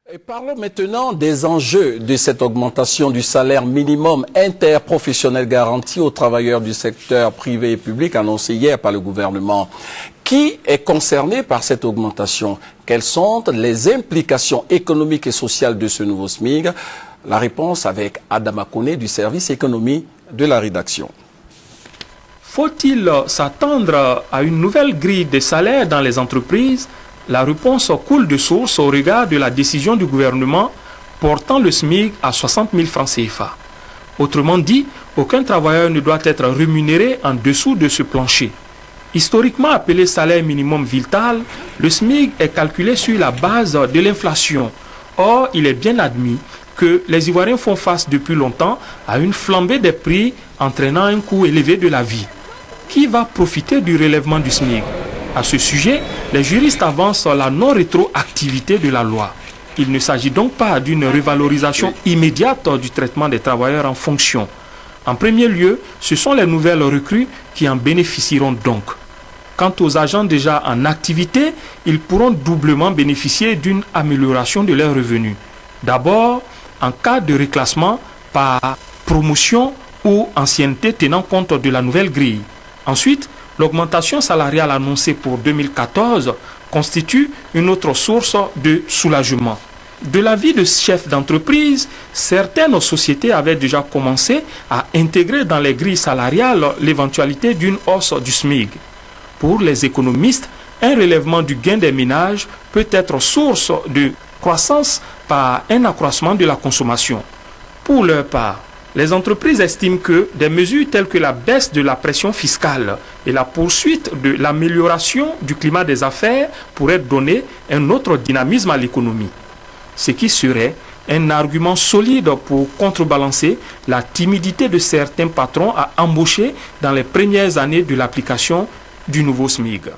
Et parlons maintenant des enjeux de cette augmentation du salaire minimum interprofessionnel garanti aux travailleurs du secteur privé et public annoncé hier par le gouvernement. Qui est concerné par cette augmentation? Quelles sont les implications économiques et sociales de ce nouveau SMIG? La réponse avec Adama Kone du service économie de la rédaction. Faut-il s'attendre à une nouvelle grille des salaires dans les entreprises? La réponse coule de source au regard de la décision du gouvernement portant le SMIC à 60 000 francs CFA. Autrement dit, aucun travailleur ne doit être rémunéré en dessous de ce plancher. Historiquement appelé salaire minimum vital, le SMIC est calculé sur la base de l'inflation. Or, il est bien admis que les Ivoiriens font face depuis longtemps à une flambée des prix entraînant un coût élevé de la vie. Qui va profiter du relèvement du SMIC? À ce sujet, les juristes avancent la non-rétroactivité de la loi. Il ne s'agit donc pas d'une revalorisation immédiate du traitement des travailleurs en fonction. En premier lieu, ce sont les nouvelles recrues qui en bénéficieront donc. Quant aux agents déjà en activité, ils pourront doublement bénéficier d'une amélioration de leurs revenus. D'abord, en cas de reclassement par promotion ou ancienneté tenant compte de la nouvelle grille. Ensuite, l'augmentation salariale annoncée pour 2014 constitue une autre source de soulagement. De l'avis de chefs d'entreprise, certaines sociétés avaient déjà commencé à intégrer dans les grilles salariales l'éventualité d'une hausse du SMIC. Pour les économistes, un relèvement du gain des ménages peut être source de croissance par un accroissement de la consommation. Pour leur part, les entreprises estiment que des mesures telles que la baisse de la pression fiscale et la poursuite de l'amélioration du climat des affaires pourraient donner un autre dynamisme à l'économie. Ce qui serait un argument solide pour contrebalancer la timidité de certains patrons à embaucher dans les premières années de l'application du nouveau SMIG.